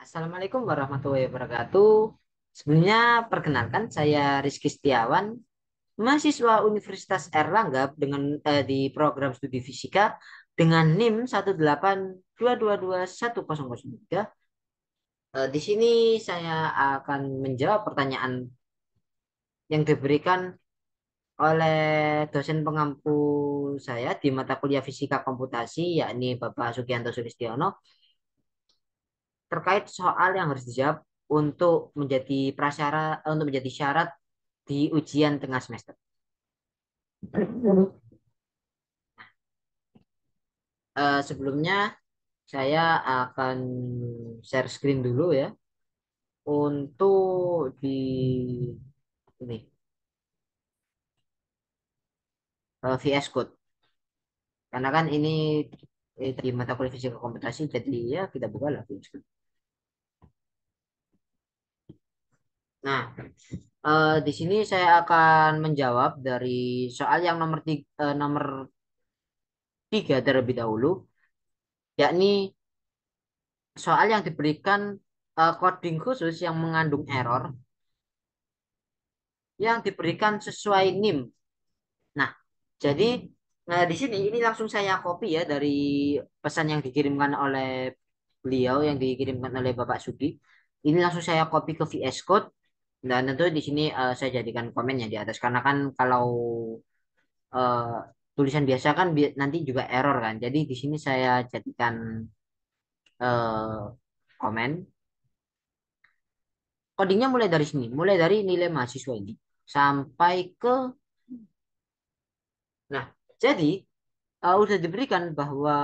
Assalamualaikum warahmatullahi wabarakatuh. Sebelumnya perkenalkan saya Rizky Setiawan, mahasiswa Universitas Erlangga di program studi fisika dengan NIM 182221003. Di sini saya akan menjawab pertanyaan yang diberikan oleh dosen pengampu saya di mata kuliah fisika komputasi, yakni Bapak Sugianto Sulistiono, terkait soal yang harus dijawab untuk menjadi syarat di ujian tengah semester. Sebelumnya saya akan share screen dulu ya untuk di ini VS Code, karena kan ini di mata kuliah fisika komputasi, jadi ya kita buka lah VS Code. Nah, di sini saya akan menjawab dari soal yang nomor 3 terlebih dahulu, yakni soal yang diberikan coding khusus yang mengandung error yang diberikan sesuai NIM. Nah, jadi di sini ini langsung saya copy ya dari pesan yang dikirimkan oleh beliau, yang dikirimkan oleh Bapak Sudi. Ini langsung saya copy ke VS Code, dan tentu di sini saya jadikan komennya di atas, karena kan kalau eh, tulisan biasa kan nanti juga error kan. Jadi di sini saya jadikan komen. Codingnya mulai dari sini, mulai dari nilai mahasiswa ini sampai ke, nah, jadi udah diberikan bahwa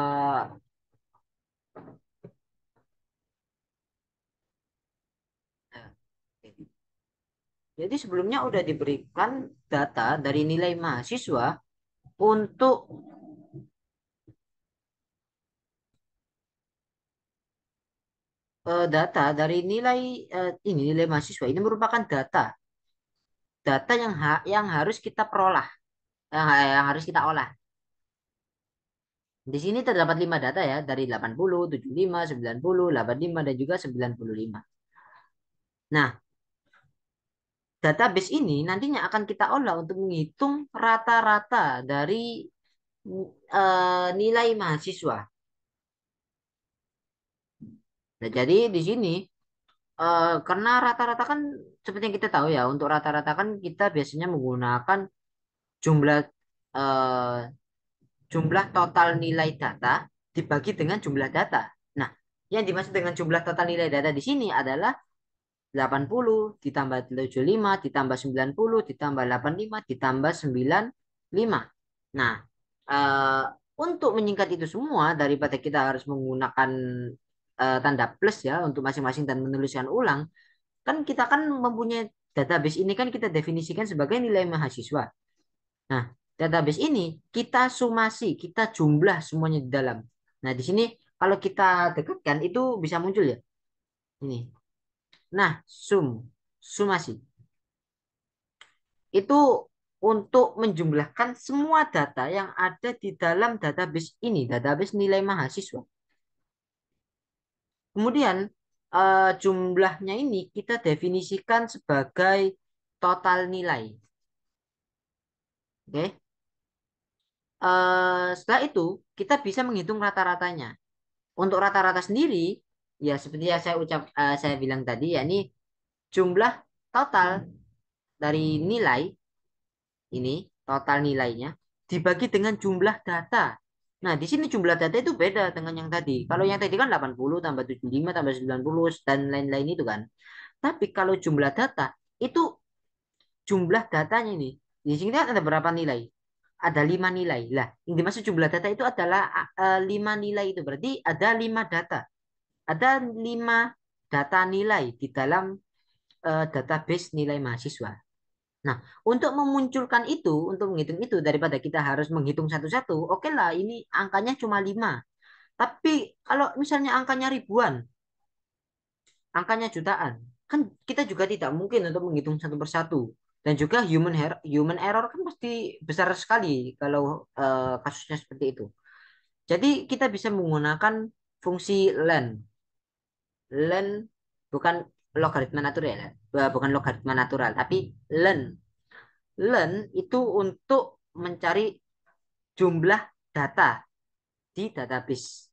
eh, jadi sebelumnya udah diberikan data dari nilai mahasiswa untuk data dari nilai ini nilai mahasiswa ini merupakan data data yang harus kita perolah, yang harus kita olah. Di sini terdapat 5 data ya, dari 80, 75, 90, 85, dan juga 95. Nah, database ini nantinya akan kita olah untuk menghitung rata-rata dari nilai mahasiswa. Nah, jadi di sini karena rata-rata kan seperti yang kita tahu ya, untuk rata-rata kan kita biasanya menggunakan jumlah eh, jumlah total nilai data dibagi dengan jumlah data. Nah, yang dimaksud dengan jumlah total nilai data di sini adalah 80 ditambah 75 ditambah 90 ditambah 85 ditambah 95. Nah, eh, untuk menyingkat itu semua, daripada kita harus menggunakan tanda plus ya untuk masing-masing dan menuliskan ulang, kan kita kan mempunyai database ini, kan kita definisikan sebagai nilai mahasiswa. Nah, database ini kita sumasi, kita jumlah semuanya di dalam. Nah, di sini kalau kita dekatkan itu bisa muncul ya. Ini. Nah, sumasi. Itu untuk menjumlahkan semua data yang ada di dalam database ini, database nilai mahasiswa. Kemudian jumlahnya ini kita definisikan sebagai total nilai. Oke. Setelah itu kita bisa menghitung rata-ratanya. Untuk rata-rata sendiri, ya seperti yang saya bilang tadi, yakni jumlah total dari nilai ini, total nilainya dibagi dengan jumlah data. Nah, di sini jumlah data itu beda dengan yang tadi. Kalau yang tadi kan 80 tambah 75 tambah 90 dan lain-lain itu kan. Tapi kalau jumlah data itu jumlah datanya ini. Di sini kan ada berapa nilai? Ada 5 nilai. Lah, yang dimaksud jumlah data itu adalah 5 nilai itu. Berarti ada 5 data. Ada 5 data nilai di dalam database nilai mahasiswa. Nah, untuk memunculkan itu, untuk menghitung itu, daripada kita harus menghitung satu-satu, oke lah, ini angkanya cuma 5. Tapi kalau misalnya angkanya ribuan, angkanya jutaan, kan kita juga tidak mungkin untuk menghitung satu persatu. Dan juga human error kan pasti besar sekali kalau kasusnya seperti itu. Jadi kita bisa menggunakan fungsi len. Len bukan logaritma natural ya. Bukan logaritma natural, tapi len. Len itu untuk mencari jumlah data di database.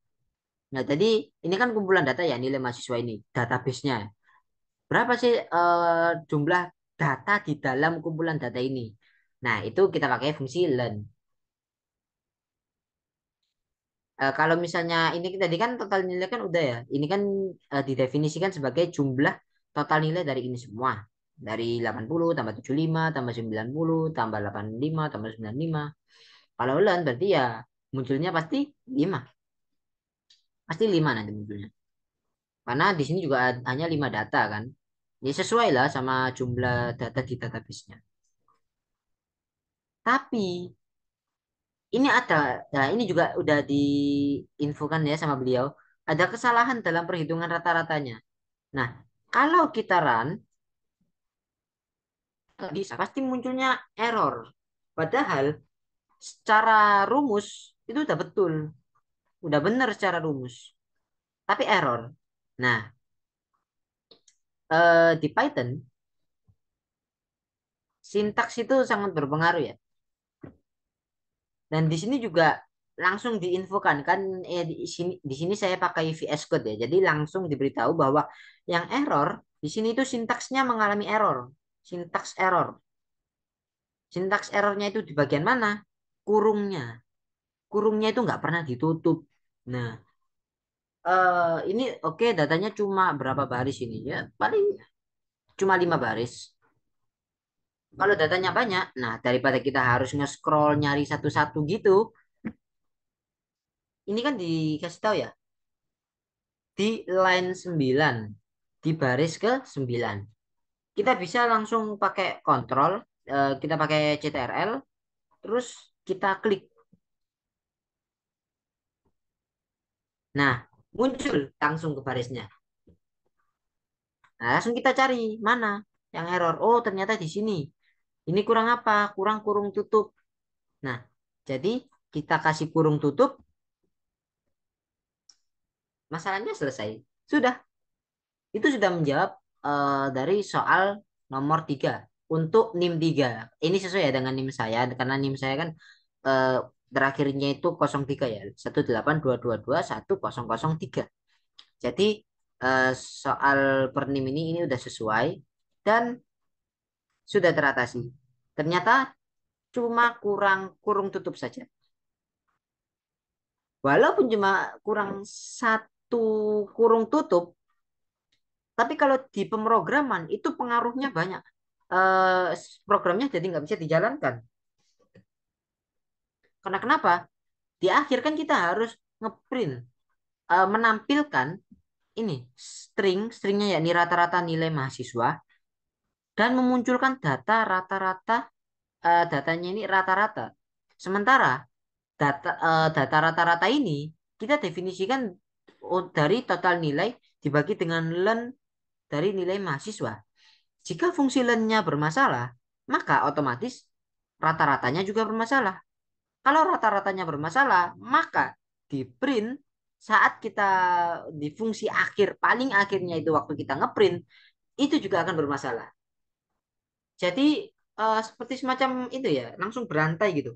Nah, jadi ini kan kumpulan data ya, nilai mahasiswa ini, database-nya. Berapa sih jumlah data di dalam kumpulan data ini? Nah, itu kita pakai fungsi len. Kalau misalnya ini tadi kan total nilai kan udah ya. Ini kan didefinisikan sebagai jumlah total nilai dari ini semua. Dari 80 tambah 75 tambah 90 tambah 85 tambah 95. Kalau len berarti ya munculnya pasti 5. Pasti 5 nanti munculnya. Karena di sini juga hanya 5 data kan. Ya sesuai lah sama jumlah data di database-nya. Tapi ini ada, nah ini juga udah diinfokan ya sama beliau. Ada kesalahan dalam perhitungan rata-ratanya. Nah, kalau kita run, nggak bisa, pasti munculnya error. Padahal secara rumus itu udah betul, udah benar secara rumus, tapi error. Nah, di Python, sintaks itu sangat berpengaruh ya. Dan di sini juga langsung diinfokan kan, di sini saya pakai VS Code ya. Jadi langsung diberitahu bahwa yang error di sini itu sintaksnya mengalami error, sintaks error. Sintaks errornya itu di bagian mana? Kurungnya. Kurungnya itu nggak pernah ditutup. Nah, ini oke datanya cuma berapa baris ini ya? Paling cuma 5 baris. Kalau datanya banyak, nah daripada kita harus nge-scroll nyari satu-satu gitu, ini kan dikasih tahu ya di line 9 di baris ke 9. Kita bisa langsung pakai kontrol, kita pakai CTRL, terus kita klik. Nah, muncul langsung ke barisnya. Nah, langsung kita cari mana yang error. Oh, ternyata di sini. Ini kurang apa? Kurang kurung tutup. Nah, jadi kita kasih kurung tutup, masalahnya selesai. Sudah, itu sudah menjawab dari soal nomor 3 untuk NIM 3. Ini sesuai ya dengan NIM saya, karena NIM saya kan eh, terakhirnya itu 03 ya, 182221003. Jadi soal per NIM ini udah sesuai dan sudah teratasi. Ternyata cuma kurang kurung tutup saja. Walaupun cuma kurang satu kurung tutup, tapi kalau di pemrograman itu pengaruhnya banyak. Eh, Programnya jadi nggak bisa dijalankan. Karena kenapa? Di akhir kan kita harus ngeprint, menampilkan ini stringnya yakni rata-rata nilai mahasiswa dan memunculkan data rata-rata, datanya ini rata-rata. Sementara data rata-rata ini kita definisikan dari total nilai dibagi dengan len dari nilai mahasiswa. Jika fungsi len-nya bermasalah, maka otomatis rata-ratanya juga bermasalah. Kalau rata-ratanya bermasalah, maka di print saat kita di fungsi akhir, paling akhirnya itu waktu kita ngeprint, itu juga akan bermasalah. Jadi seperti semacam itu ya, langsung berantai gitu.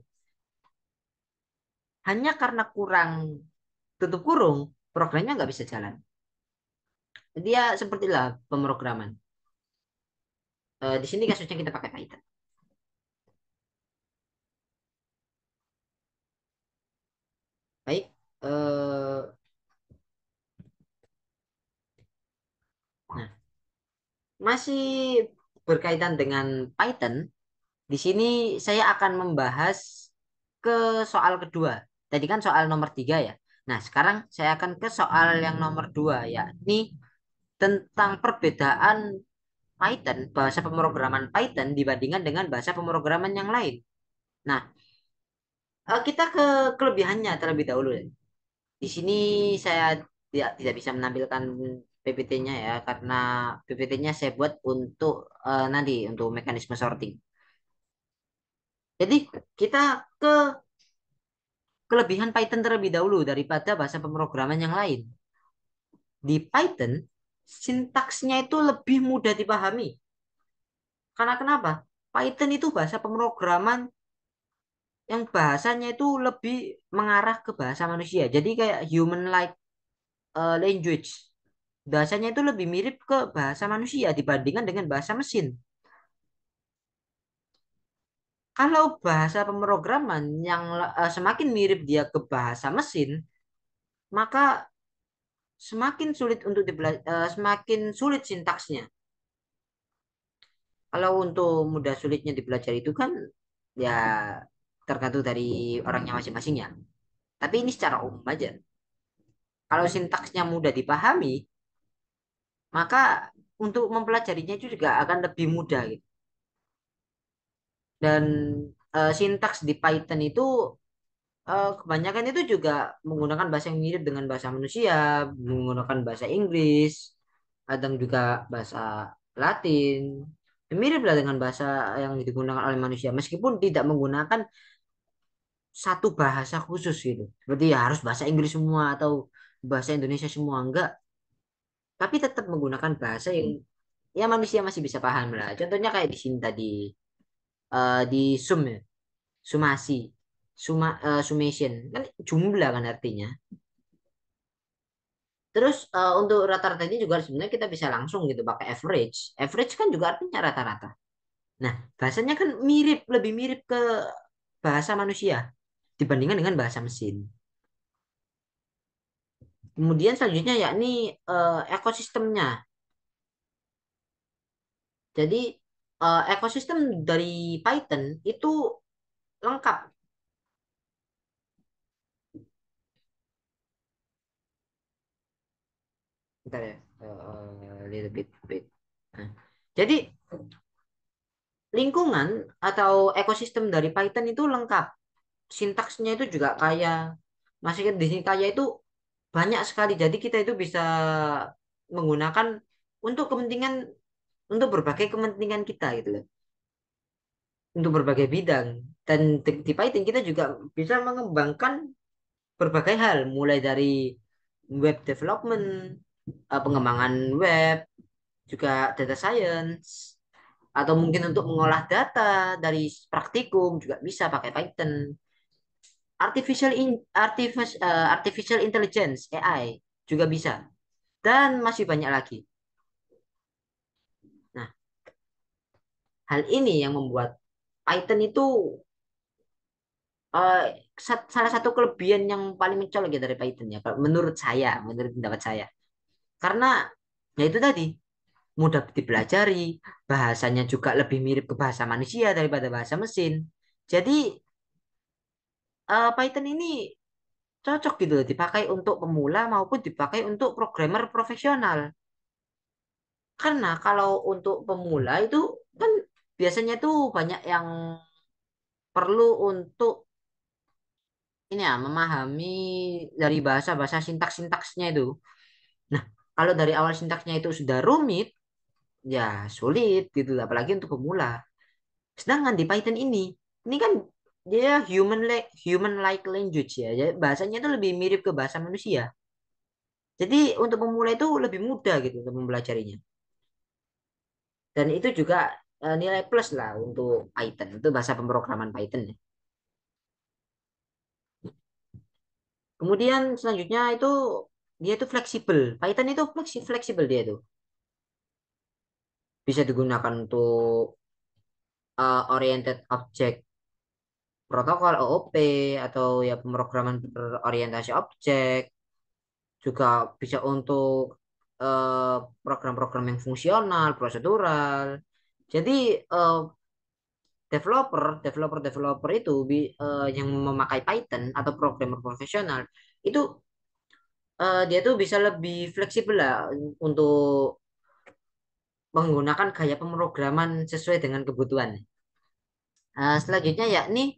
Hanya karena kurang tutup kurung, programnya nggak bisa jalan. Jadi ya sepertilah pemrograman. Di sini kasusnya kita pakai Python. Baik, nah masih berkaitan dengan Python. Di sini saya akan membahas ke soal kedua. Tadi kan soal nomor 3 ya. Nah, sekarang saya akan ke soal yang nomor 2, yakni tentang perbedaan Python, bahasa pemrograman Python dibandingkan dengan bahasa pemrograman yang lain. Nah, kita ke kelebihannya terlebih dahulu ya. Di sini saya tidak bisa menampilkan PPT-nya ya, karena PPT-nya saya buat untuk nanti untuk mekanisme sorting. Jadi kita ke kelebihan Python terlebih dahulu daripada bahasa pemrograman yang lain. Di Python, sintaksnya itu lebih mudah dipahami. Karena kenapa? Python itu bahasa pemrograman yang bahasanya itu lebih mengarah ke bahasa manusia. Jadi kayak human like language. Bahasanya itu lebih mirip ke bahasa manusia dibandingkan dengan bahasa mesin. Kalau bahasa pemrograman yang semakin mirip dia ke bahasa mesin, maka semakin sulit untuk semakin sulit sintaksnya. Kalau untuk mudah sulitnya dipelajari itu kan ya tergantung dari orangnya masing-masing ya. Tapi ini secara umum aja. Kalau sintaksnya mudah dipahami, maka untuk mempelajarinya itu juga akan lebih mudah gitu. Dan sintaks di Python itu kebanyakan itu juga menggunakan bahasa yang mirip dengan bahasa manusia, menggunakan bahasa Inggris, kadang juga bahasa Latin. Mirip lah dengan bahasa yang digunakan oleh manusia, meskipun tidak menggunakan satu bahasa khusus gitu. Berarti ya harus bahasa Inggris semua atau bahasa Indonesia semua enggak, tapi tetap menggunakan bahasa yang ya manusia masih bisa paham lah. Contohnya kayak di sini tadi di sum ya, sumasi, summation kan jumlah kan artinya. Terus untuk rata-ratanya juga sebenarnya kita bisa langsung gitu pakai average. Average kan juga artinya rata-rata. Nah, bahasanya kan mirip, lebih mirip ke bahasa manusia dibandingkan dengan bahasa mesin. Kemudian selanjutnya yakni ekosistemnya. Jadi ekosistem dari Python itu lengkap. Bentar ya, little bit. Nah, jadi lingkungan atau ekosistem dari Python itu lengkap. Sintaksnya itu juga kaya. Maksudnya di sini kaya itu banyak sekali. Jadi kita itu bisa menggunakan untuk kepentingan untuk berbagai kepentingan kita gitu loh. Untuk berbagai bidang. Dan di Python kita juga bisa mengembangkan berbagai hal, mulai dari web development, pengembangan web, juga data science, atau mungkin untuk mengolah data dari praktikum juga bisa pakai Python. Artificial intelligence AI juga bisa, dan masih banyak lagi. Nah, hal ini yang membuat Python itu eh, salah satu kelebihan yang paling mencolok ya dari Python ya, menurut saya, menurut pendapat saya. Karena ya itu tadi mudah dipelajari, bahasanya juga lebih mirip ke bahasa manusia daripada bahasa mesin. Jadi Python ini cocok gitu loh, dipakai untuk pemula maupun dipakai untuk programmer profesional. Karena kalau untuk pemula itu kan biasanya tuh banyak yang perlu untuk ini ya memahami dari bahasa-bahasa sintaks-sintaksnya itu. Nah, kalau dari awal sintaksnya itu sudah rumit, ya sulit gitu lah, apalagi untuk pemula. Sedangkan di Python ini kan dia human like language ya. Jadi bahasanya itu lebih mirip ke bahasa manusia. Jadi untuk pemula itu lebih mudah gitu untuk mempelajarinya. Dan itu juga nilai plus lah untuk Python. Itu bahasa pemrograman Python ya. Kemudian selanjutnya itu dia itu fleksibel. Python itu fleksibel dia itu. Bisa digunakan untuk oriented object protokol OOP atau ya pemrograman berorientasi objek, juga bisa untuk eh, program-program yang fungsional, prosedural. Jadi eh, developer itu yang memakai Python atau programmer profesional itu dia tuh bisa lebih fleksibel lah untuk menggunakan gaya pemrograman sesuai dengan kebutuhan. Selanjutnya yakni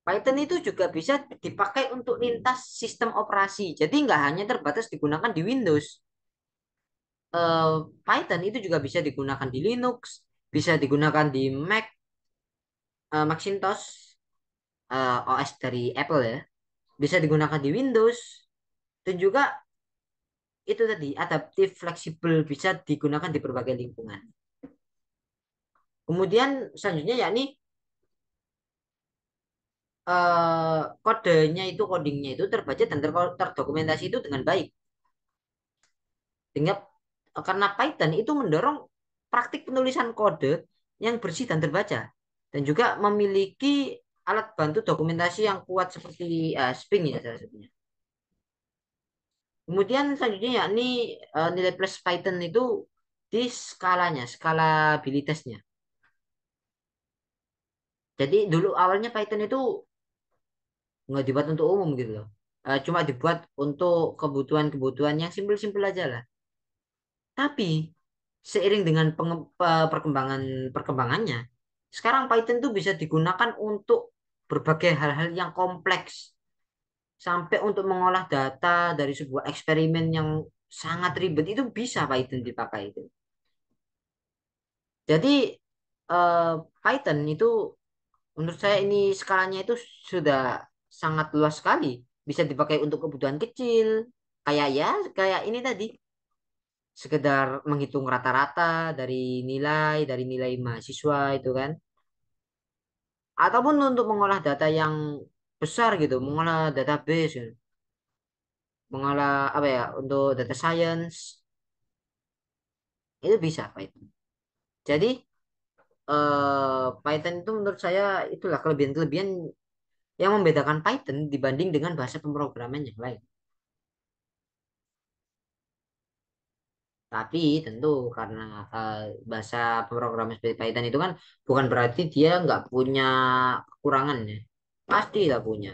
Python itu juga bisa dipakai untuk lintas sistem operasi. Jadi nggak hanya terbatas digunakan di Windows. eh, Python itu juga bisa digunakan di Linux, bisa digunakan di Mac, Macintosh, OS dari Apple ya, bisa digunakan di Windows, dan juga itu tadi adaptif, fleksibel, bisa digunakan di berbagai lingkungan. Kemudian selanjutnya yakni kodenya itu codingnya itu terbaca dan terdokumentasi itu dengan baik. Sehingga karena Python itu mendorong praktik penulisan kode yang bersih dan terbaca dan juga memiliki alat bantu dokumentasi yang kuat seperti Spring ya salah satunya. Kemudian selanjutnya yakni nilai plus Python itu di skalanya, skalabilitasnya. Jadi dulu awalnya Python itu nggak dibuat untuk umum gitu loh. Cuma dibuat untuk kebutuhan-kebutuhan yang simpel-simpel aja lah. Tapi seiring dengan perkembangan perkembangannya, sekarang Python tuh bisa digunakan untuk berbagai hal-hal yang kompleks, sampai untuk mengolah data dari sebuah eksperimen yang sangat ribet itu bisa Python dipakai itu. Jadi eh, Python itu menurut saya ini skalanya itu sudah sangat luas sekali. Bisa dipakai untuk kebutuhan kecil, kayak ya, kayak ini tadi, sekedar menghitung rata-rata dari nilai mahasiswa itu kan. Ataupun untuk mengolah data yang besar gitu, mengolah database, gitu. Mengolah apa ya, untuk data science, itu bisa Python. Jadi Python itu menurut saya itulah kelebihan-kelebihan yang membedakan Python dibanding dengan bahasa pemrograman yang lain. Tapi tentu karena eh, bahasa pemrograman seperti Python itu kan bukan berarti dia nggak punya kekurangan ya. Pasti lah punya.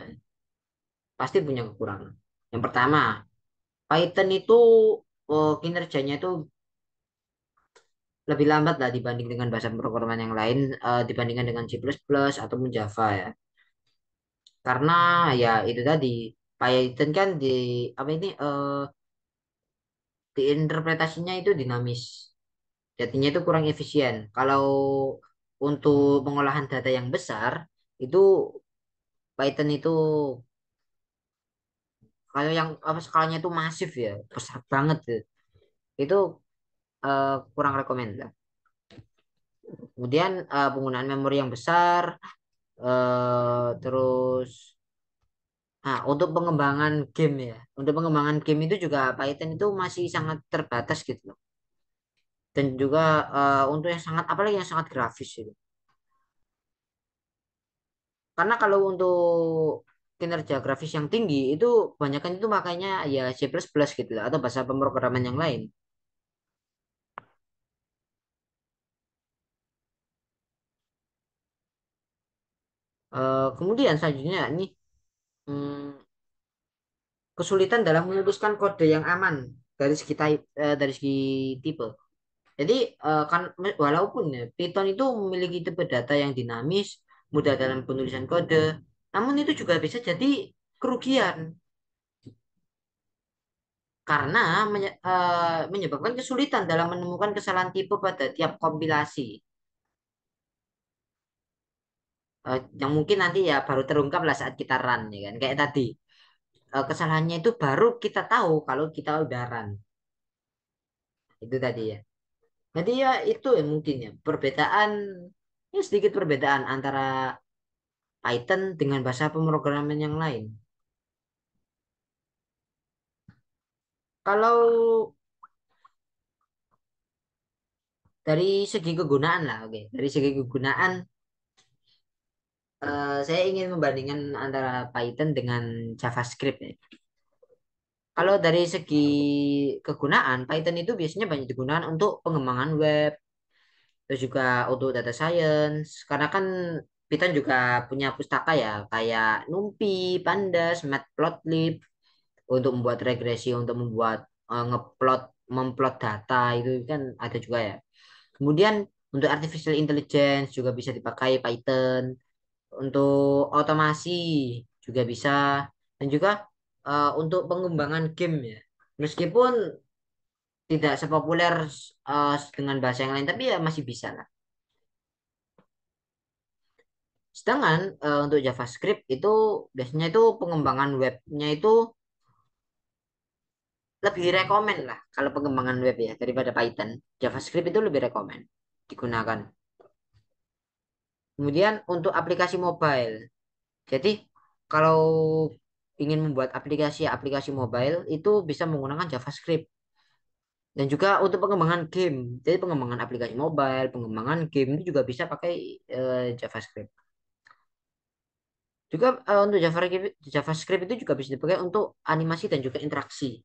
Pasti punya kekurangan. Yang pertama, Python itu kinerjanya itu lebih lambat lah dibanding dengan bahasa pemrograman yang lain, dibandingkan dengan C++ ataupun Java ya. Karena ya itu tadi, Python kan di apa ini diinterpretasinya itu dinamis. Jadinya itu kurang efisien. Kalau untuk pengolahan data yang besar, itu Python itu kalau yang apa skalanya itu masif ya, besar banget ya. Itu kurang rekomend lah. Kemudian penggunaan memori yang besar, terus untuk pengembangan game ya. Untuk pengembangan game itu juga Python itu masih sangat terbatas gitu loh. Dan juga untuk yang sangat apalagi yang sangat grafis itu. Karena kalau untuk kinerja grafis yang tinggi itu kebanyakan itu makanya ya C++ gitu lah atau bahasa pemrograman yang lain. Kemudian selanjutnya ini hmm, kesulitan dalam memutuskan kode yang aman dari segi tipe. Jadi kan walaupun ya Python itu memiliki tipe data yang dinamis, mudah dalam penulisan kode, namun itu juga bisa jadi kerugian karena menyebabkan kesulitan dalam menemukan kesalahan tipe pada tiap kompilasi. Yang mungkin nanti ya baru terungkap lah saat kita run ya kan. Kayak tadi kesalahannya itu baru kita tahu kalau kita udah run. Itu tadi ya. Jadi ya itu ya mungkin ya perbedaan ya sedikit perbedaan antara Python dengan bahasa pemrograman yang lain. Kalau dari segi kegunaan lah, oke. Dari segi kegunaan, saya ingin membandingkan antara Python dengan JavaScript ya. Kalau dari segi kegunaan, Python itu biasanya banyak digunakan untuk pengembangan web, terus juga untuk data science. Karena kan Python juga punya pustaka ya, kayak NumPy, Pandas, Matplotlib, untuk membuat regresi, untuk membuat memplot data itu kan ada juga ya. Kemudian untuk artificial intelligence juga bisa dipakai Python. Untuk otomasi juga bisa. Dan juga untuk pengembangan game ya. Meskipun tidak sepopuler dengan bahasa yang lain, tapi ya masih bisa lah. Sedangkan untuk JavaScript itu biasanya itu pengembangan webnya itu lebih rekomen lah kalau pengembangan web ya daripada Python. JavaScript itu lebih rekomen digunakan. Kemudian untuk aplikasi mobile. Jadi kalau ingin membuat aplikasi mobile itu bisa menggunakan JavaScript. Dan juga untuk pengembangan game. Jadi pengembangan aplikasi mobile, pengembangan game itu juga bisa pakai JavaScript. Juga untuk JavaScript itu juga bisa dipakai untuk animasi dan juga interaksi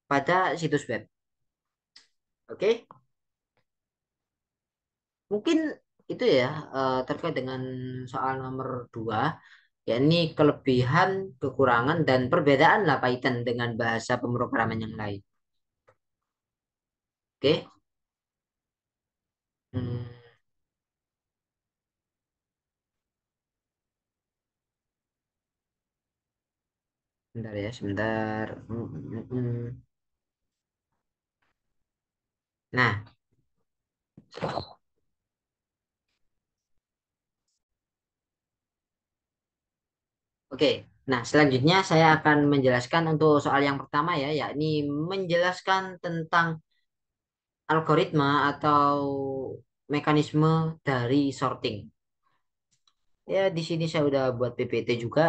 pada situs web. Oke, mungkin itu ya terkait dengan soal nomor 2, yakni kelebihan, kekurangan, dan perbedaan lah Python dengan bahasa pemrograman yang lain. Oke. Hmm, Bentar ya, sebentar. Nah, oke. Nah, selanjutnya saya akan menjelaskan untuk soal yang pertama ya, yakni menjelaskan tentang algoritma atau mekanisme dari sorting. Ya, di sini saya udah buat PPT juga.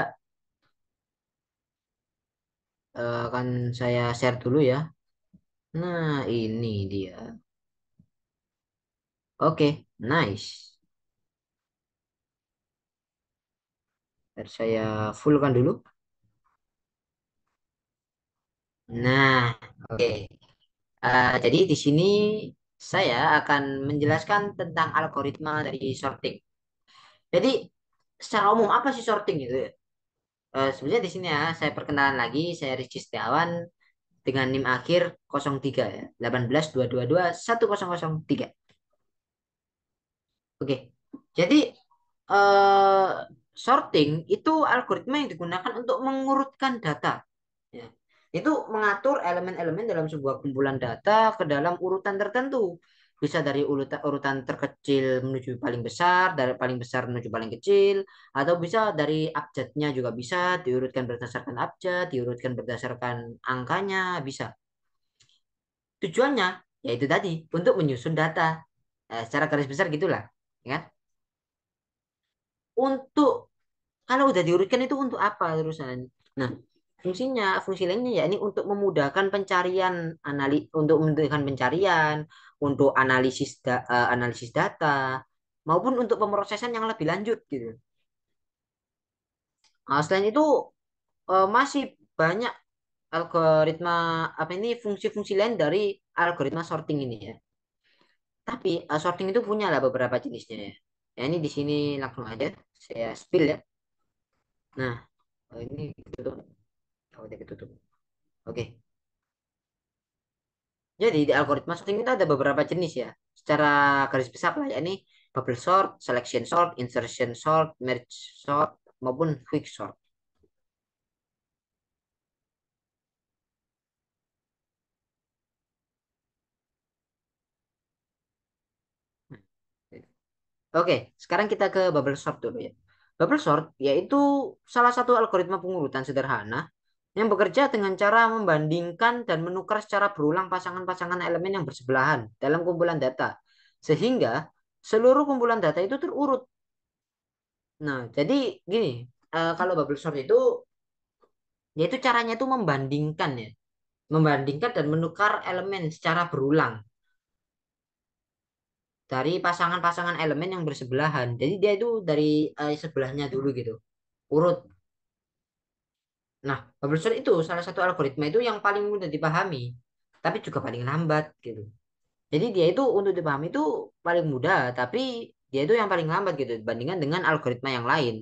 Akan saya share dulu ya. Nah, ini dia. Oke, nice. Biar saya fullkan dulu. Nah, oke. Jadi di sini saya akan menjelaskan tentang algoritma dari sorting. Jadi secara umum apa sih sorting itu ya? Sebenarnya di sini ya saya perkenalan lagi, saya Rizky Setiawan dengan NIM akhir 03 ya, 1822210003. Oke. Jadi eh, sorting itu algoritma yang digunakan untuk mengurutkan data. Ya. Itu mengatur elemen-elemen dalam sebuah kumpulan data ke dalam urutan tertentu. Bisa dari urutan terkecil menuju paling besar, dari paling besar menuju paling kecil, atau bisa dari abjadnya juga bisa, diurutkan berdasarkan abjad, diurutkan berdasarkan angkanya, bisa. Tujuannya, yaitu tadi, untuk menyusun data. Secara garis besar gitulah. Ya kan? Untuk kalau udah diurutkan itu untuk apa terusan? Nah, fungsi lainnya ya ini untuk memudahkan pencarian untuk memudahkan pencarian, untuk analisis data maupun untuk pemrosesan yang lebih lanjut gitu. Nah, selain itu masih banyak algoritma apa ini fungsi-fungsi lain dari algoritma sorting ini ya. Tapi sorting itu punya lah beberapa jenisnya ya. Ya ini di sini langsung aja saya spill ya. Nah, ini tutup. Oh, udah ditutup. Oke. Jadi di algoritma sorting itu ada beberapa jenis ya. Secara garis besar lah ya ini bubble sort, selection sort, insertion sort, merge sort maupun quick sort. Oke, sekarang kita ke bubble sort dulu ya. Bubble sort yaitu salah satu algoritma pengurutan sederhana yang bekerja dengan cara membandingkan dan menukar secara berulang pasangan-pasangan elemen yang bersebelahan dalam kumpulan data. Sehingga seluruh kumpulan data itu terurut. Nah, jadi gini, kalau bubble sort itu yaitu caranya itu membandingkan ya, membandingkan dan menukar elemen secara berulang dari pasangan-pasangan elemen yang bersebelahan. Jadi dia itu dari sebelahnya dulu gitu, urut. Nah, bubble sort itu salah satu algoritma itu yang paling mudah dipahami, tapi juga paling lambat gitu. Jadi dia itu untuk dipahami itu paling mudah, tapi dia itu yang paling lambat gitu dibandingkan dengan algoritma yang lain.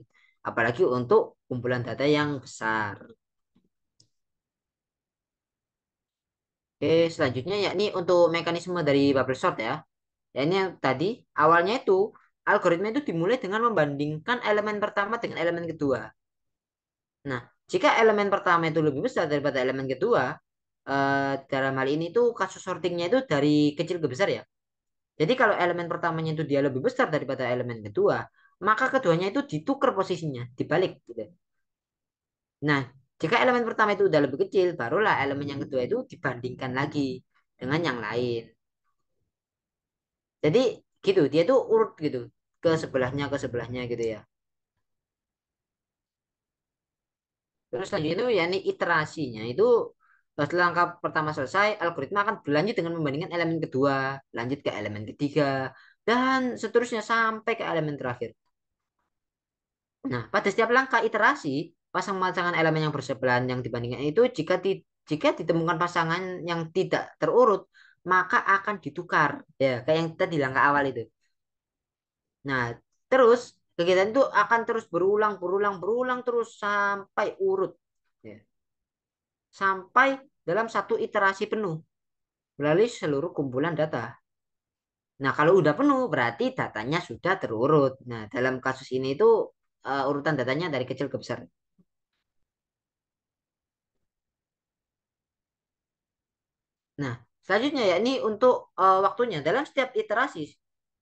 Apalagi untuk kumpulan data yang besar. Oke, selanjutnya yakni untuk mekanisme dari bubble sort ya. Ya ini yang tadi awalnya itu algoritma itu dimulai dengan membandingkan elemen pertama dengan elemen kedua. Nah, jika elemen pertama itu lebih besar daripada elemen kedua, dalam hal ini tuh kasus sortingnya itu dari kecil ke besar ya. Jadi kalau elemen pertamanya itu dia lebih besar daripada elemen kedua, maka keduanya itu ditukar posisinya, dibalik gitu. Nah, Jika elemen pertama itu udah lebih kecil, barulah elemen yang kedua itu dibandingkan lagi dengan yang lain. Jadi gitu, dia tuh urut gitu ke sebelahnya gitu ya. Terus selanjutnya itu ya ini iterasinya itu setelah langkah pertama selesai, algoritma akan berlanjut dengan membandingkan elemen kedua, lanjut ke elemen ketiga, dan seterusnya sampai ke elemen terakhir. Nah, pada setiap langkah iterasi, pasang-pasangan elemen yang bersebelahan yang dibandingkan itu jika ditemukan pasangan yang tidak terurut, maka akan ditukar. Ya, kayak yang tadi langkah awal itu. Nah, terus kegiatan itu akan terus berulang, berulang, berulang terus sampai urut. Ya. Sampai dalam satu iterasi penuh melalui seluruh kumpulan data. Nah, kalau udah penuh berarti datanya sudah terurut. Nah, dalam kasus ini itu urutan datanya dari kecil ke besar. Nah, selanjutnya ya ini untuk waktunya. Dalam setiap iterasi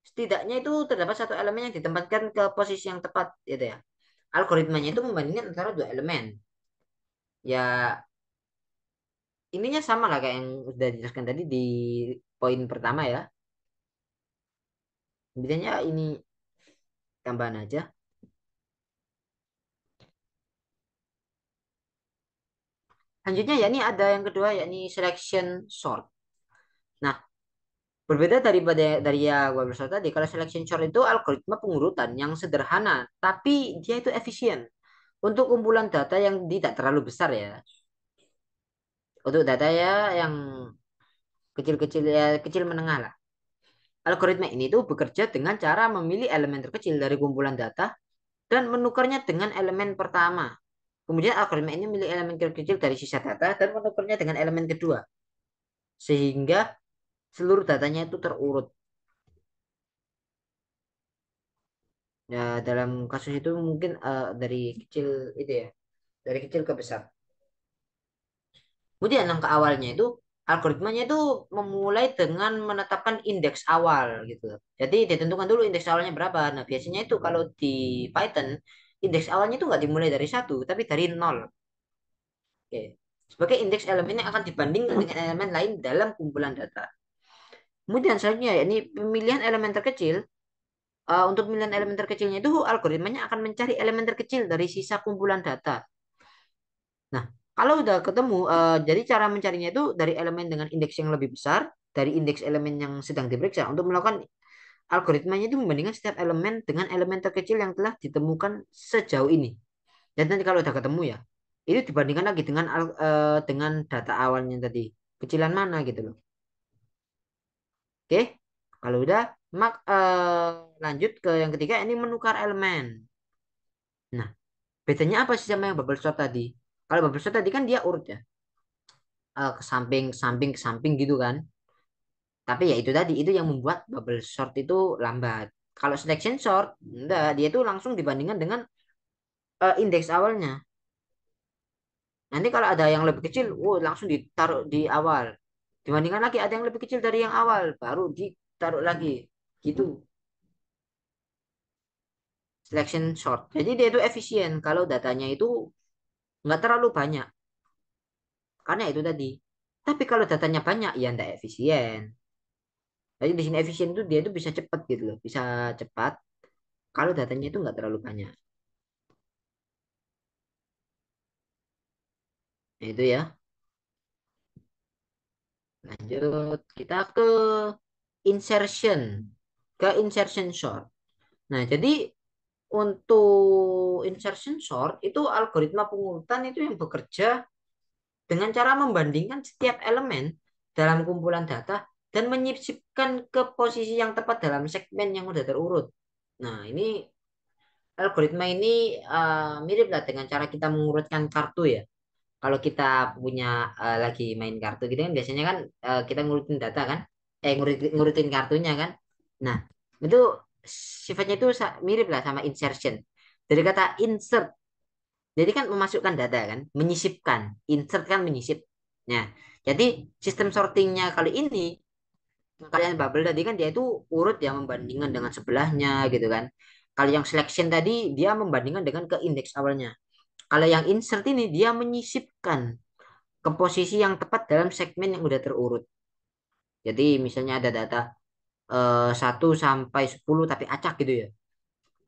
setidaknya itu terdapat satu elemen yang ditempatkan ke posisi yang tepat gitu ya. Algoritmanya itu membandingkan antara dua elemen. Ya, ininya sama lah kayak yang sudah dijelaskan tadi di poin pertama ya. Bedanya ini tambahan aja. Selanjutnya ya ini ada yang kedua yakni selection sort. Nah, berbeda dari yang gue bilang tadi, kalau selection sort itu algoritma pengurutan yang sederhana, tapi dia itu efisien untuk kumpulan data yang tidak terlalu besar ya. Untuk data ya yang kecil-kecil ya kecil menengah lah. Algoritma ini tuh bekerja dengan cara memilih elemen terkecil dari kumpulan data dan menukarnya dengan elemen pertama. Kemudian algoritma ini memilih elemen terkecil dari sisa data dan menukarnya dengan elemen kedua. Sehingga seluruh datanya itu terurut. Ya, dalam kasus itu mungkin dari kecil itu ya, dari kecil ke besar. Kemudian langkah awalnya itu algoritmanya itu memulai dengan menetapkan indeks awal gitu. Jadi ditentukan dulu indeks awalnya berapa. Nah, biasanya itu kalau di Python indeks awalnya itu nggak dimulai dari satu, tapi dari nol. Oke. Sebagai indeks elemen yang akan dibandingkan dengan elemen lain dalam kumpulan data. Kemudian selanjutnya ya, ini pemilihan elemen terkecil. Untuk pemilihan elemen terkecilnya itu algoritmanya akan mencari elemen terkecil dari sisa kumpulan data. Nah, kalau udah ketemu, jadi cara mencarinya itu dari elemen dengan indeks yang lebih besar, dari indeks elemen yang sedang diperiksa. Untuk melakukan algoritmanya itu membandingkan setiap elemen dengan elemen terkecil yang telah ditemukan sejauh ini. Dan nanti kalau udah ketemu ya, itu dibandingkan lagi dengan data awalnya tadi. Kecilan mana gitu loh. Oke, kalau udah, lanjut ke yang ketiga, ini menukar elemen. Nah, bedanya apa sih sama yang bubble sort tadi? Kalau bubble sort tadi kan dia urut ya, ke samping, samping, ke samping gitu kan. Tapi ya itu tadi, itu yang membuat bubble sort itu lambat. Kalau selection sort, enggak, dia itu langsung dibandingkan dengan indeks awalnya. Nanti kalau ada yang lebih kecil, langsung ditaruh di awal. Dibandingkan lagi ada yang lebih kecil dari yang awal, baru ditaruh lagi. Gitu, selection sort. Jadi dia itu efisien kalau datanya itu nggak terlalu banyak. Karena itu tadi. Tapi kalau datanya banyak, ya nggak efisien. Jadi di sini efisien itu dia itu bisa cepat gitu loh. Bisa cepat kalau datanya itu nggak terlalu banyak. Nah, itu ya. Lanjut kita ke insertion. Ke insertion sort. Nah, jadi untuk insertion sort itu algoritma pengurutan itu yang bekerja dengan cara membandingkan setiap elemen dalam kumpulan data dan menyisipkan ke posisi yang tepat dalam segmen yang sudah terurut. Nah, ini algoritma ini mirip lah dengan cara kita mengurutkan kartu ya. Kalau kita punya lagi main kartu gitu kan biasanya kan kita ngurutin data kan, ngurutin kartunya kan. Nah, itu sifatnya itu mirip lah sama insertion. Dari kata insert, jadi kan memasukkan data kan, menyisipkan. Insert kan menyisip. Nah, jadi sistem sortingnya kali ini kalian bubble tadi kan dia itu urut yang membandingkan dengan sebelahnya gitu kan. Kalau yang selection tadi dia membandingkan dengan ke indeks awalnya. Kalau yang insert ini dia menyisipkan ke posisi yang tepat dalam segmen yang udah terurut. Jadi misalnya ada data 1 sampai 10 tapi acak gitu ya.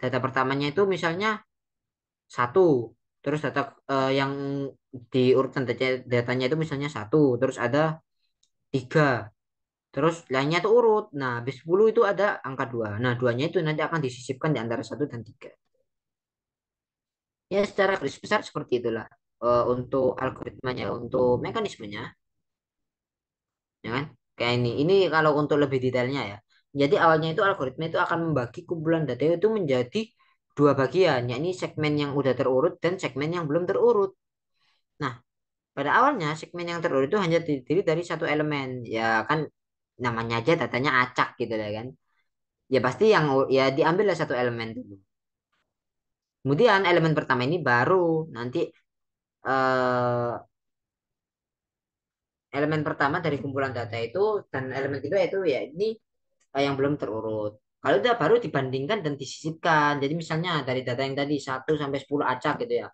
Data pertamanya itu misalnya satu, terus data yang di urutan datanya itu misalnya satu, terus ada tiga, terus lainnya itu urut. Nah, habis 10 itu ada angka dua. Nah, duanya itu nanti akan disisipkan di antara satu dan tiga. Ya, secara garis besar seperti itulah untuk algoritmanya, untuk mekanismenya, ya kan? Kayak ini kalau untuk lebih detailnya ya. Jadi awalnya itu algoritma itu akan membagi kumpulan data itu menjadi dua bagian, yakni segmen yang udah terurut dan segmen yang belum terurut. Nah, pada awalnya segmen yang terurut itu hanya terdiri dari satu elemen, ya kan namanya aja datanya acak gitu ya kan. Ya pasti yang ya diambillah satu elemen dulu. Kemudian elemen pertama ini baru nanti eh, elemen pertama dari kumpulan data itu dan elemen kedua itu ya ini yang belum terurut. Kalau udah baru dibandingkan dan disisipkan. Jadi misalnya dari data yang tadi 1 sampai 10 acak gitu ya.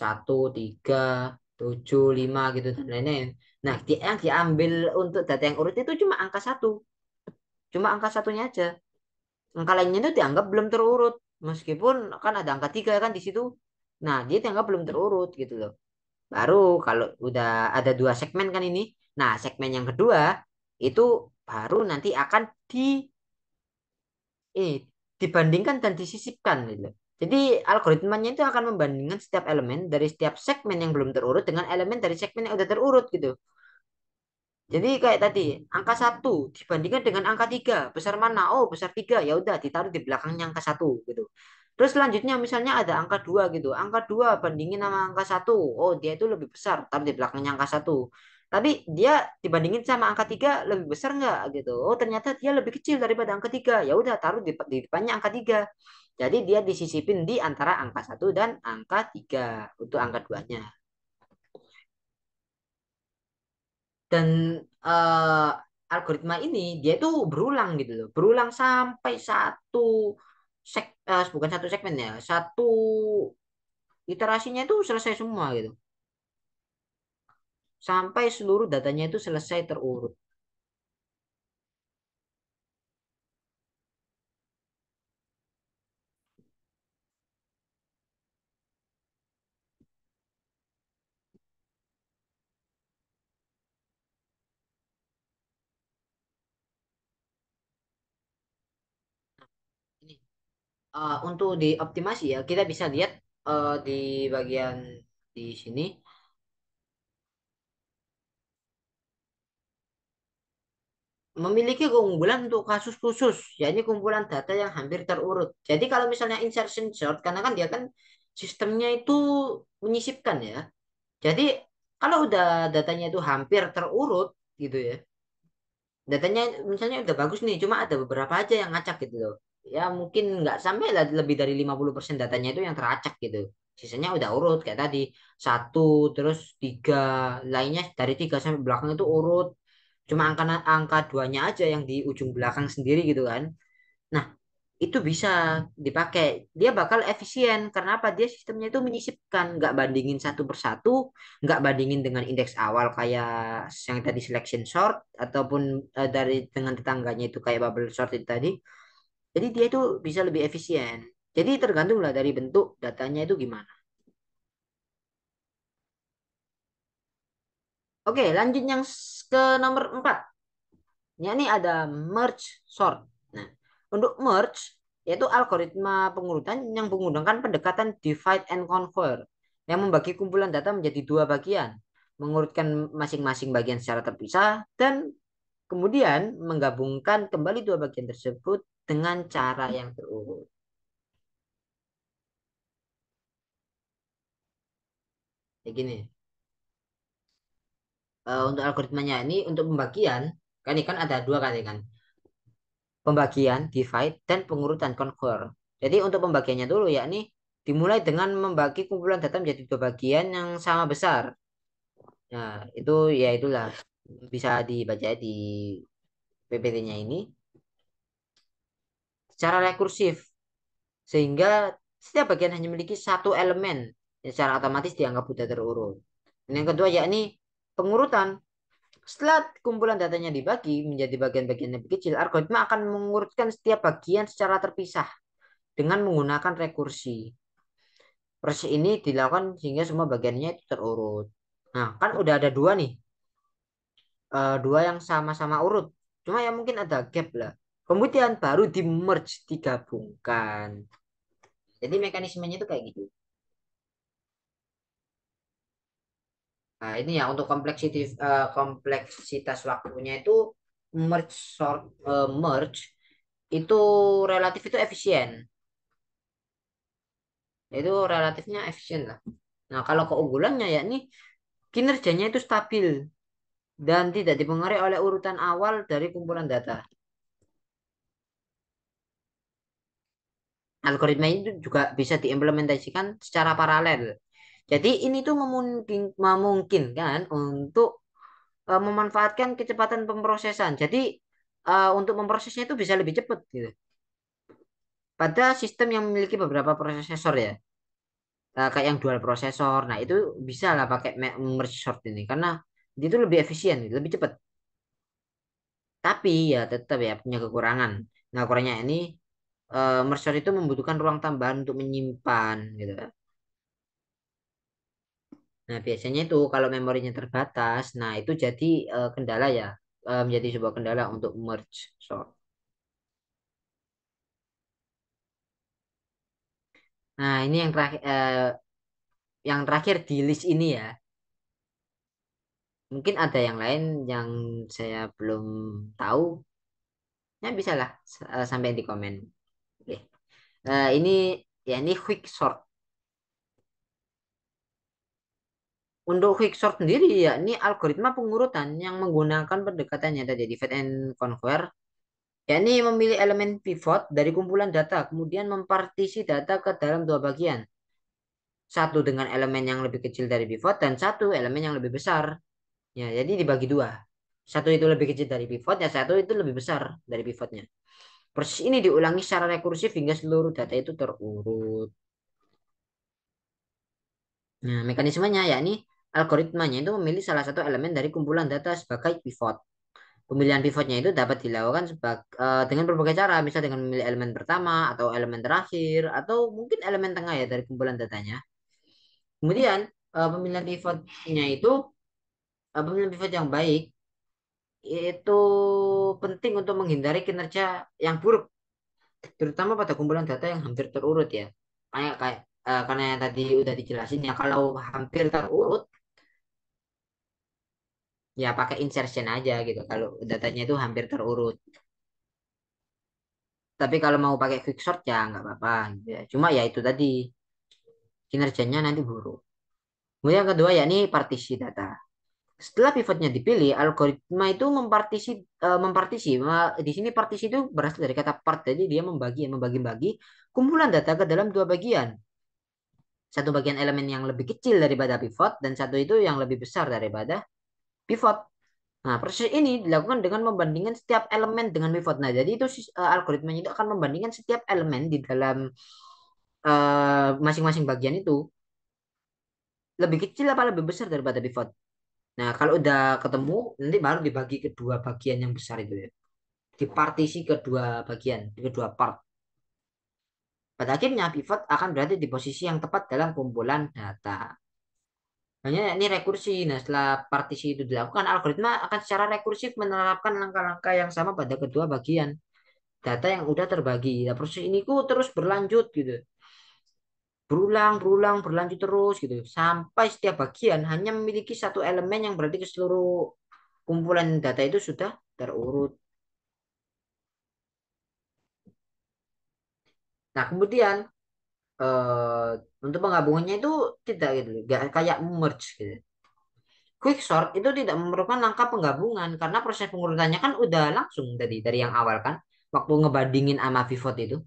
1, 3, 7, 5 gitu dan lain-lain. Nah, yang diambil untuk data yang urut itu cuma angka satu. Cuma angka satunya aja. Angka lainnya itu dianggap belum terurut. Meskipun kan ada angka 3 kan di situ. Nah, dia dianggap belum terurut gitu loh. Baru kalau udah ada dua segmen kan ini. Nah, segmen yang kedua itu baru nanti akan eh, dibandingkan dan disisipkan gitu. Jadi algoritmanya itu akan membandingkan setiap elemen dari setiap segmen yang belum terurut dengan elemen dari segmen yang udah terurut gitu. Jadi kayak tadi, angka satu dibandingkan dengan angka 3 besar mana? Oh, besar 3 ya udah ditaruh di belakangnya angka satu gitu. Terus selanjutnya misalnya ada angka 2 gitu. Angka 2 bandingin sama angka satu. Oh, dia itu lebih besar, taruh di belakangnya angka satu. Tapi dia dibandingin sama angka 3 lebih besar nggak gitu. Oh, ternyata dia lebih kecil daripada angka 3. Ya udah taruh di depannya angka 3. Jadi dia disisipin di antara angka satu dan angka 3 untuk angka duanya. Dan eh, algoritma ini dia itu berulang gitu loh, berulang sampai bukan satu segmen ya, satu iterasinya itu selesai semua gitu, sampai seluruh datanya itu selesai terurut. Ini untuk dioptimasi ya, kita bisa lihat di bagian di sini memiliki keunggulan untuk kasus khusus, yakni kumpulan data yang hampir terurut. Jadi kalau misalnya insertion sort, karena kan dia kan sistemnya itu menyisipkan ya. Jadi kalau udah datanya itu hampir terurut gitu ya, datanya misalnya udah bagus nih, cuma ada beberapa aja yang ngacak gitu loh. Ya mungkin nggak sampai lah lebih dari 50% datanya itu yang teracak gitu. Sisanya udah urut kayak tadi satu, terus tiga, lainnya dari tiga sampai belakang itu urut. Cuma angka angka duanya aja yang di ujung belakang sendiri gitu kan. Nah, itu bisa dipakai. Dia bakal efisien karena apa? Dia sistemnya itu menyisipkan, nggak bandingin satu persatu, nggak bandingin dengan indeks awal kayak yang tadi selection sort ataupun dari dengan tetangganya itu kayak bubble sort itu tadi. Jadi dia itu bisa lebih efisien. Jadi tergantung lah dari bentuk datanya itu gimana. Oke, lanjut yang ke nomor 4. Ini ada merge sort. Nah, untuk merge yaitu algoritma pengurutan yang menggunakan pendekatan divide and conquer yang membagi kumpulan data menjadi dua bagian, mengurutkan masing-masing bagian secara terpisah dan kemudian menggabungkan kembali dua bagian tersebut dengan cara yang terurut. Kayak gini. Untuk algoritmanya ini untuk pembagian kan ini kan ada dua kali kan. Pembagian, divide, dan pengurutan conquer. Jadi untuk pembagiannya dulu yakni dimulai dengan membagi kumpulan data menjadi dua bagian yang sama besar. Nah, itu ya itulah bisa dibaca di PPT-nya ini secara rekursif sehingga setiap bagian hanya memiliki satu elemen. secara otomatis dianggap sudah terurut. Dan yang kedua yakni pengurutan. Setelah kumpulan datanya dibagi menjadi bagian-bagian yang lebih kecil, algoritma akan mengurutkan setiap bagian secara terpisah dengan menggunakan rekursi. Proses ini dilakukan sehingga semua bagiannya itu terurut. Nah, kan udah ada dua nih, dua yang sama-sama urut. Cuma ya mungkin ada gap lah. Kemudian baru di merge, digabungkan. Jadi mekanismenya itu kayak gitu. Nah, ini ya untuk kompleksitas waktunya itu merge itu relatif itu efisien. Itu relatifnya efisien lah. Nah, kalau keunggulannya ya ini kinerjanya itu stabil dan tidak dipengaruhi oleh urutan awal dari kumpulan data. Algoritma itu juga bisa diimplementasikan secara paralel. Jadi ini tuh memungkinkan untuk memanfaatkan kecepatan pemrosesan. Jadi untuk memprosesnya itu bisa lebih cepat gitu. Pada sistem yang memiliki beberapa prosesor ya, kayak yang dual prosesor. Nah itu bisa lah pakai merge sort ini karena dia itu lebih efisien, gitu, lebih cepat. Tapi ya tetap ya punya kekurangan. Nah kurangnya ini merge sort itu membutuhkan ruang tambahan untuk menyimpan gitu. Nah, biasanya itu kalau memorinya terbatas, nah itu jadi kendala ya, menjadi sebuah kendala untuk merge sort. Nah, ini yang terakhir di list ini ya. Mungkin ada yang lain yang saya belum tahu. Ya bisa lah sampai di komen. Oke. Ini ya ini quick sort. Untuk quick sort sendiri ya ini algoritma pengurutan yang menggunakan pendekatannya tadi divide and conquer. Ya ini memilih elemen pivot dari kumpulan data, kemudian mempartisi data ke dalam dua bagian. Satu dengan elemen yang lebih kecil dari pivot dan satu elemen yang lebih besar. Ya, jadi dibagi dua. Satu itu lebih kecil dari pivot, ya satu itu lebih besar dari pivotnya. Proses ini diulangi secara rekursif hingga seluruh data itu terurut. Nah, mekanismenya yakni algoritmanya itu memilih salah satu elemen dari kumpulan data sebagai pivot. Pemilihan pivotnya itu dapat dilakukan dengan berbagai cara, misal dengan memilih elemen pertama atau elemen terakhir atau mungkin elemen tengah ya dari kumpulan datanya. Kemudian pemilihan pivotnya itu pemilihan pivot yang baik itu penting untuk menghindari kinerja yang buruk, terutama pada kumpulan data yang hampir terurut ya. Kayak karena yang tadi udah dijelasin ya kalau hampir terurut ya pakai insertion aja gitu kalau datanya itu hampir terurut. Tapi kalau mau pakai quicksort ya nggak apa-apa gitu ya. Cuma ya itu tadi kinerjanya nanti buruk. Kemudian yang kedua yakni partisi data. Setelah pivotnya dipilih, algoritma itu mempartisi. Di sini partisi itu berasal dari kata part, jadi dia membagi-bagi kumpulan data ke dalam dua bagian. Satu bagian elemen yang lebih kecil daripada pivot dan satu itu yang lebih besar daripada pivot. Nah, proses ini dilakukan dengan membandingkan setiap elemen dengan pivot. Nah, jadi itu algoritmanya itu akan membandingkan setiap elemen di dalam masing-masing bagian itu lebih kecil apa lebih besar daripada pivot. Nah, kalau udah ketemu, nanti baru dibagi kedua bagian yang besar itu ya. Dipartisi kedua bagian, kedua part. Pada akhirnya, pivot akan berada di posisi yang tepat dalam kumpulan data. Hanya ini rekursi. Nah, setelah partisi itu dilakukan, algoritma akan secara rekursif menerapkan langkah-langkah yang sama pada kedua bagian data yang udah terbagi. Nah, proses ini ku terus berlanjut gitu. Berulang, berlanjut terus gitu. Sampai setiap bagian hanya memiliki satu elemen yang berarti ke seluruh kumpulan data itu sudah terurut. Nah, kemudian eh, untuk penggabungannya itu tidak gitu, nggak kayak merge gitu. Quick sort itu tidak memerlukan langkah penggabungan karena proses pengurutannya kan udah langsung dari yang awal kan, waktu ngebandingin sama pivot itu.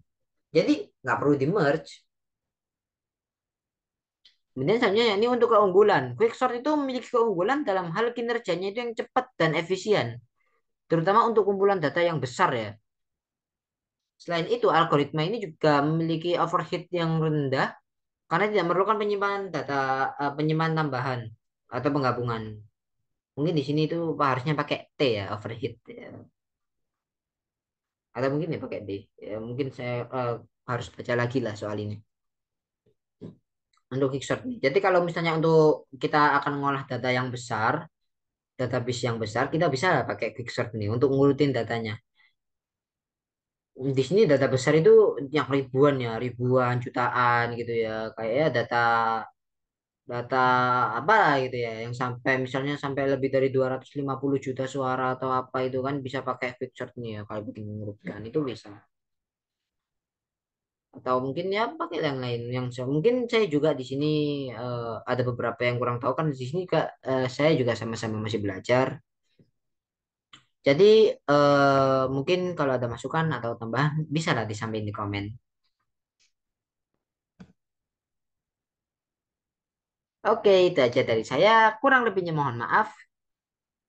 Jadi nggak perlu di merge. Kemudian selanjutnya ini untuk keunggulan. Quick sort itu memiliki keunggulan dalam hal kinerjanya itu yang cepat dan efisien, terutama untuk kumpulan data yang besar ya. Selain itu, algoritma ini juga memiliki overhead yang rendah karena tidak memerlukan penyimpanan data, penyimpanan tambahan atau penggabungan. Mungkin di sini itu harusnya pakai T ya, overheat ya. Atau mungkin ya pakai D. Ya, mungkin saya harus baca lagi lah soal ini untuk Quicksort nih. Jadi kalau misalnya untuk kita akan mengolah data yang besar, database yang besar, kita bisa pakai Quicksort nih untuk ngurutin datanya. Di sini data besar itu yang ribuan ya, ribuan, jutaan gitu ya. Kayak ya data data apa lah gitu ya, yang sampai misalnya sampai lebih dari 250 juta suara atau apa itu kan bisa pakai Quicksort nih ya kalau bikin mengurutkan itu bisa. Atau mungkin ya pakai yang lain yang mungkin saya juga di sini ada beberapa yang kurang tahu kan di sini juga saya juga sama-sama masih belajar. Jadi mungkin kalau ada masukan atau tambahan bisa lah disampaikan di komen. Oke, itu aja dari saya. Kurang lebihnya mohon maaf.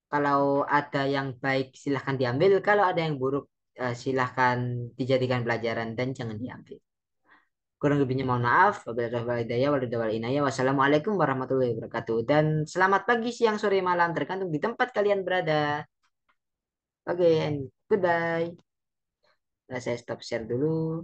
Kalau ada yang baik silahkan diambil. Kalau ada yang buruk silahkan dijadikan pelajaran dan jangan diambil. Kurang lebihnya mohon maaf. Wassalamualaikum warahmatullahi wabarakatuh. Dan selamat pagi, siang, sore, malam tergantung di tempat kalian berada. Oke, and goodbye. Nah, saya stop share dulu.